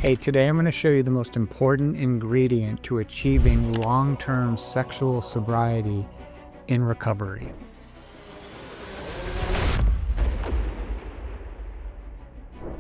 Hey, today I'm going to show you the most important ingredient to achieving long-term sexual sobriety in recovery.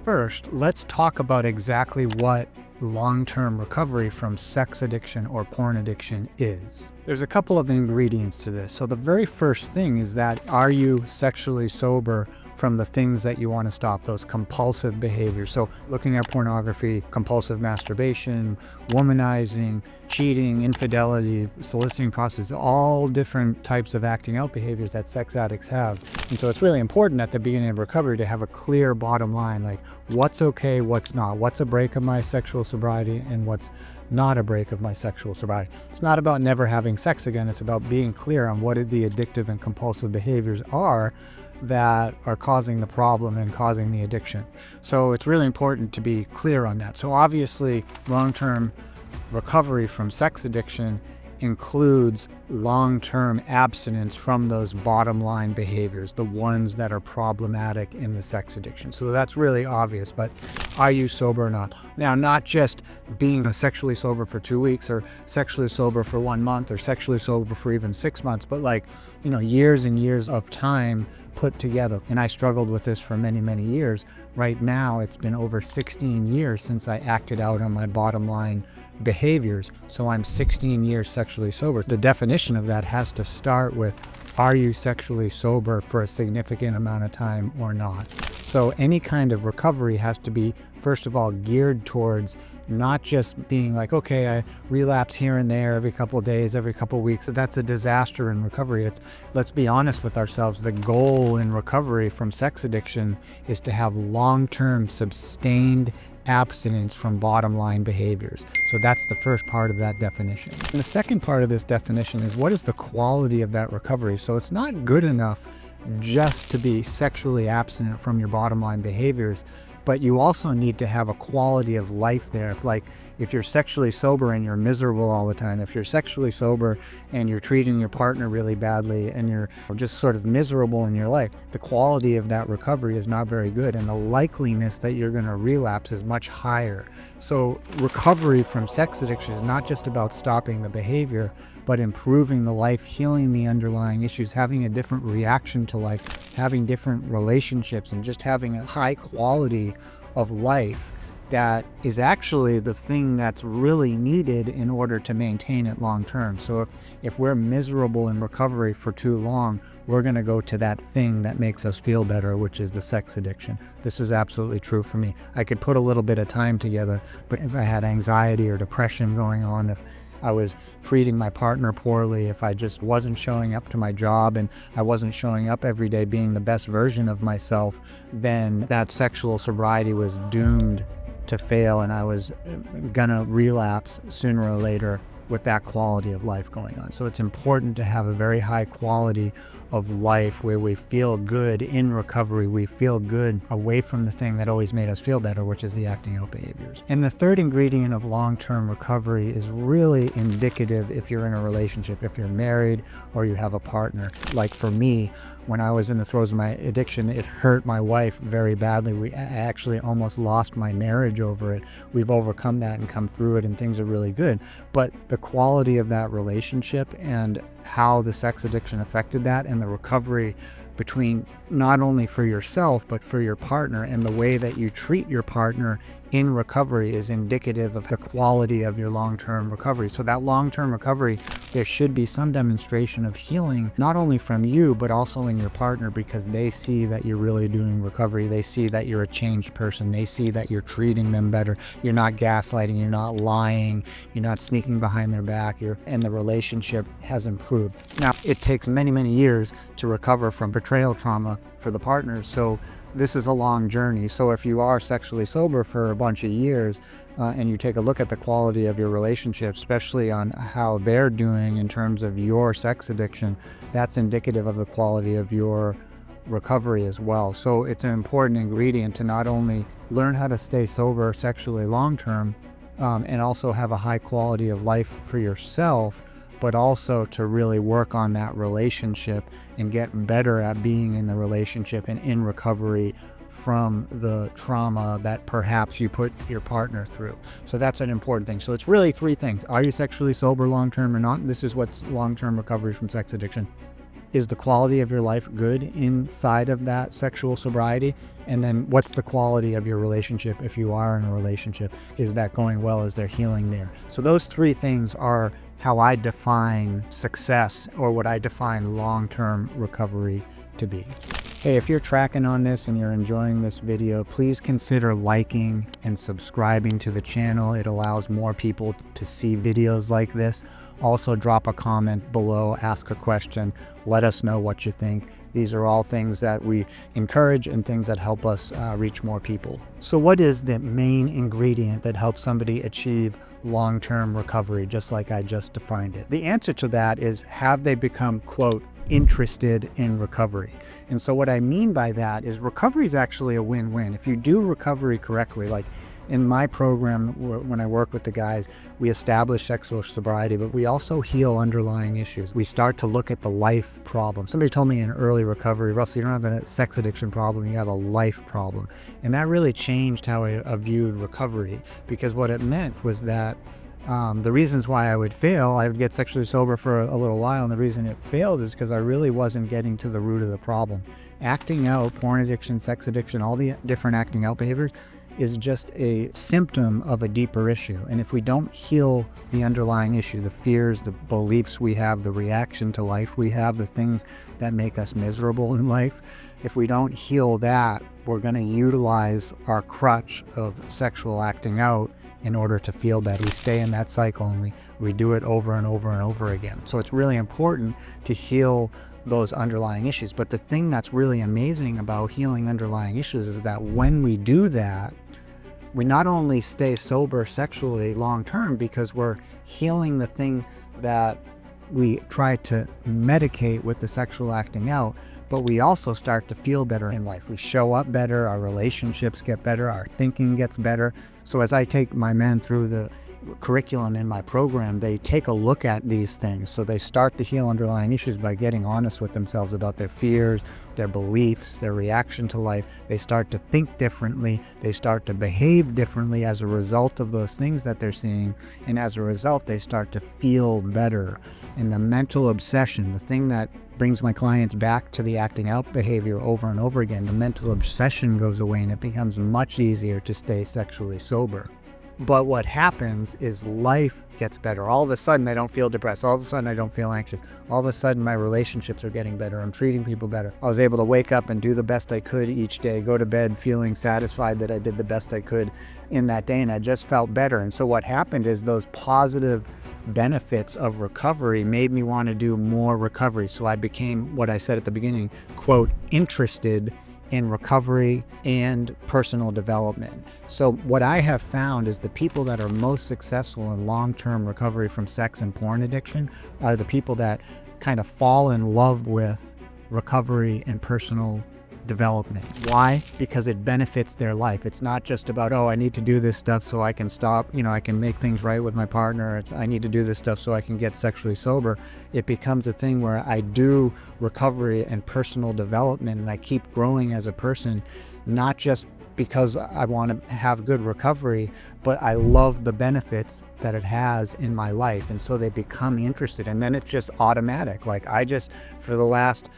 First, let's talk about exactly what long-term recovery from sex addiction or porn addiction is. There's a couple of ingredients to this. So the very first thing is that, are you sexually sober from the things that you want to stop, those compulsive behaviors? So looking at pornography, compulsive masturbation, womanizing, cheating, infidelity, soliciting prostitutes, all different types of acting out behaviors that sex addicts have. And so it's really important at the beginning of recovery to have a clear bottom line, like what's okay, what's not, what's a break of my sexual sobriety and what's not a break of my sexual sobriety. It's not about never having sex again. It's about being clear on what the addictive and compulsive behaviors are that are causing the problem and causing the addiction. So it's really important to be clear on that. So obviously, long-term recovery from sex addiction includes long-term abstinence from those bottom line behaviors, the ones that are problematic in the sex addiction. So that's really obvious, but are you sober or not? Now, not just being sexually sober for 2 weeks or sexually sober for 1 month or sexually sober for even 6 months, but years and years of time put together. And I struggled with this for many, many years. Right now, it's been over 16 years since I acted out on my bottom line behaviors. So I'm 16 years sexually sober. The definition of that has to start with, are you sexually sober for a significant amount of time or not? So any kind of recovery has to be, first of all, geared towards not just being like, okay, I relapse here and there every couple of days, every couple of weeks. That's a disaster in recovery. Let's be honest with ourselves. The goal in recovery from sex addiction is to have long-term sustained abstinence from bottom line behaviors. So that's the first part of that definition. And the second part of this definition is, what is the quality of that recovery? So it's not good enough just to be sexually abstinent from your bottom line behaviors, but you also need to have a quality of life there. If you're sexually sober and you're miserable all the time, if you're sexually sober and you're treating your partner really badly and you're just sort of miserable in your life, the quality of that recovery is not very good, and the likeliness that you're going to relapse is much higher. So recovery from sex addiction is not just about stopping the behavior, but improving the life, healing the underlying issues, having a different reaction to life, having different relationships, and just having a high quality of life that is actually the thing that's really needed in order to maintain it long term. So if we're miserable in recovery for too long, we're going to go to that thing that makes us feel better, which is the sex addiction. This is absolutely true for me. I could put a little bit of time together, but if I had anxiety or depression going on, if I was treating my partner poorly, if I just wasn't showing up to my job and I wasn't showing up every day being the best version of myself, then that sexual sobriety was doomed to fail, and I was gonna relapse sooner or later with that quality of life going on. So it's important to have a very high quality of life where we feel good in recovery. We feel good away from the thing that always made us feel better, which is the acting out behaviors. And the third ingredient of long-term recovery is really indicative if you're in a relationship, if you're married or you have a partner. Like for me, when I was in the throes of my addiction, it hurt my wife very badly. I actually almost lost my marriage over it. We've overcome that and come through it, and things are really good. But the quality of that relationship and how the sex addiction affected that, and the recovery between not only for yourself but for your partner, and the way that you treat your partner in recovery is indicative of the quality of your long-term recovery. So that long-term recovery, there should be some demonstration of healing, not only from you but also in your partner, because they see that you're really doing recovery. They see that you're a changed person. They see that you're treating them better. You're not gaslighting, you're not lying, you're not sneaking behind their back, and the relationship has improved. Now, it takes many, many years to recover from betrayal trauma for the partners, so this is a long journey. So if you are sexually sober for a bunch of years and you take a look at the quality of your relationship, especially on how they're doing in terms of your sex addiction, that's indicative of the quality of your recovery as well. So it's an important ingredient to not only learn how to stay sober sexually long term and also have a high quality of life for yourself, but also to really work on that relationship and get better at being in the relationship and in recovery from the trauma that perhaps you put your partner through. So that's an important thing. So it's really three things. Are you sexually sober long-term or not? This is what's long-term recovery from sex addiction. Is the quality of your life good inside of that sexual sobriety? And then what's the quality of your relationship if you are in a relationship? Is that going well? Is there healing there? So those three things are how I define success, or what I define long-term recovery to be. Hey, if you're tracking on this and you're enjoying this video, please consider liking and subscribing to the channel. It allows more people to see videos like this. Also, drop a comment below, ask a question, let us know what you think. These are all things that we encourage and things that help us reach more people. So what is the main ingredient that helps somebody achieve long-term recovery, just like I just defined it? The answer to that is, have they become, quote, interested in recovery? And so what I mean by that is recovery is actually a win-win. If you do recovery correctly, like in my program, when I work with the guys, we establish sexual sobriety, but we also heal underlying issues. We start to look at the life problem. Somebody told me in early recovery, Russell, you don't have a sex addiction problem, you have a life problem. And that really changed how I viewed recovery, because what it meant was that the reasons why I would fail, I would get sexually sober for a little while, and the reason it failed is because I really wasn't getting to the root of the problem. Acting out, porn addiction, sex addiction, all the different acting out behaviors is just a symptom of a deeper issue. And if we don't heal the underlying issue, the fears, the beliefs we have, the reaction to life we have, the things that make us miserable in life, if we don't heal that, we're going to utilize our crutch of sexual acting out in order to feel better. We stay in that cycle and we do it over and over and over again. So it's really important to heal those underlying issues. But the thing that's really amazing about healing underlying issues is that when we do that, we not only stay sober sexually long term, because we're healing the thing that we try to medicate with the sexual acting out, but we also start to feel better in life. We show up better, our relationships get better, our thinking gets better. So as I take my men through the curriculum in my program, they take a look at these things. So they start to heal underlying issues by getting honest with themselves about their fears, their beliefs, their reaction to life. They start to think differently. They start to behave differently as a result of those things that they're seeing. And as a result, they start to feel better. And the mental obsession, the thing that brings my clients back to the acting out behavior over and over again, the mental obsession goes away and it becomes much easier to stay sexually sober. But what happens is life gets better. All of a sudden I don't feel depressed. All of a sudden I don't feel anxious. All of a sudden my relationships are getting better. I'm treating people better. I was able to wake up and do the best I could each day, go to bed feeling satisfied that I did the best I could in that day, and I just felt better. And so what happened is those positive benefits of recovery made me want to do more recovery. So I became, what I said at the beginning, quote, interested in recovery and personal development. So what I have found is the people that are most successful in long-term recovery from sex and porn addiction are the people that kind of fall in love with recovery and personal development. Why? Because it benefits their life. It's not just about, oh, I need to do this stuff so I can stop, I can make things right with my partner. I need to do this stuff so I can get sexually sober. It becomes a thing where I do recovery and personal development, and I keep growing as a person, not just because I want to have good recovery, but I love the benefits that it has in my life. And so they become interested, and then it's just automatic. Like I just, for the last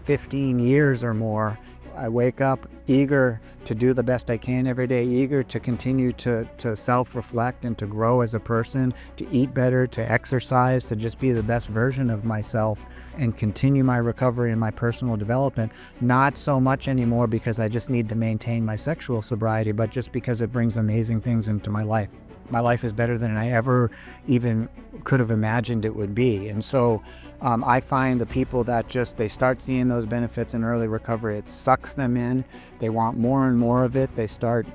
15 years or more, I wake up eager to do the best I can every day, eager to continue to self-reflect and to grow as a person, to eat better, to exercise, to just be the best version of myself and continue my recovery and my personal development. Not so much anymore because I just need to maintain my sexual sobriety, but just because it brings amazing things into my life. My life is better than I ever even could have imagined it would be. And so I find the people that they start seeing those benefits in early recovery, it sucks them in. They want more and more of it. They start,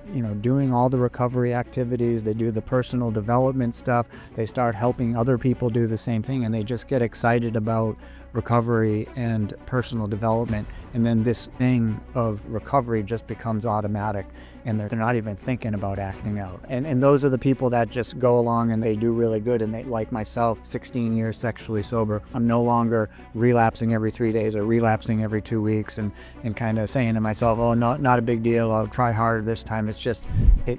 doing all the recovery activities. They do the personal development stuff. They start helping other people do the same thing, and they just get excited about recovery and personal development, and then this thing of recovery just becomes automatic, and they're not even thinking about acting out. And those are the people that just go along and they do really good, and they, like myself, 16 years sexually sober, I'm no longer relapsing every 3 days or relapsing every 2 weeks and kind of saying to myself, oh, not a big deal, I'll try harder this time. It's just,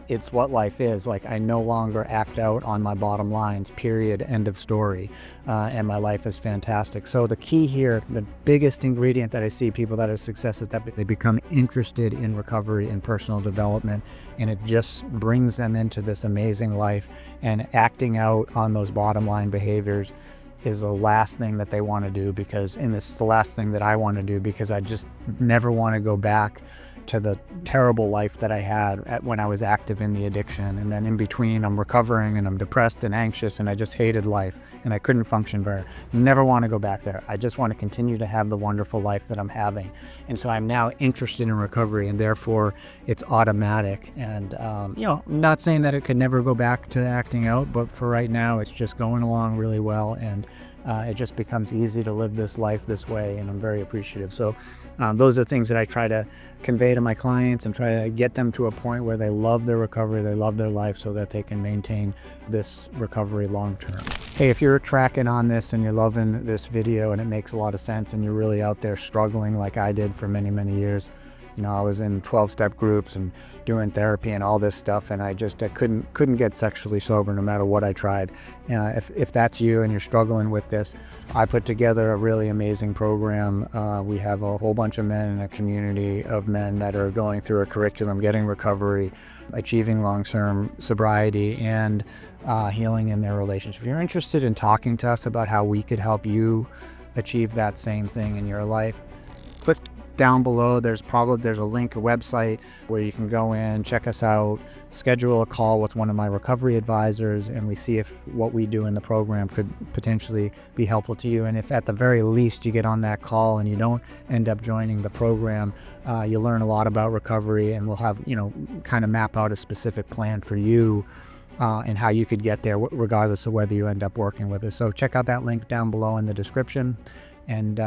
it's what life is. Like, I no longer act out on my bottom lines, period, end of story. And my life is fantastic. So the key here, the biggest ingredient that I see people that are success is that they become interested in recovery and personal development, and it just brings them into this amazing life. And acting out on those bottom line behaviors is the last thing that they want to do, and this is the last thing that I want to do, because I just never want to go back to the terrible life that I had when I was active in the addiction. And then in between, I'm recovering and I'm depressed and anxious, and I just hated life and I couldn't function very. Never want to go back there. I just want to continue to have the wonderful life that I'm having. And so I'm now interested in recovery, and therefore it's automatic. And I'm not saying that it could never go back to acting out, but for right now, it's just going along really well, and it just becomes easy to live this life this way, and I'm very appreciative. So those are things that I try to convey to my clients and try to get them to a point where they love their recovery, they love their life, so that they can maintain this recovery long term. Hey, if you're tracking on this and you're loving this video and it makes a lot of sense, and you're really out there struggling like I did for many, many years, I was in 12-step groups and doing therapy and all this stuff, and I couldn't get sexually sober no matter what I tried. If that's you and you're struggling with this, I put together a really amazing program. We have a whole bunch of men in a community of men that are going through a curriculum, getting recovery, achieving long-term sobriety, and healing in their relationship. If you're interested in talking to us about how we could help you achieve that same thing in your life, click down below. There's a link, a website where you can go in, check us out, schedule a call with one of my recovery advisors, and we see if what we do in the program could potentially be helpful to you. And if at the very least you get on that call and you don't end up joining the program, you'll learn a lot about recovery, and we'll have, kind of map out a specific plan for you and how you could get there regardless of whether you end up working with us. So check out that link down below in the description, and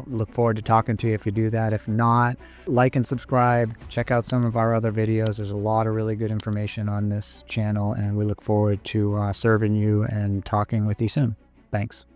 look forward to talking to you if you do that. If not, like and subscribe. Check out some of our other videos. There's a lot of really good information on this channel, and we look forward to serving you and talking with you soon. Thanks.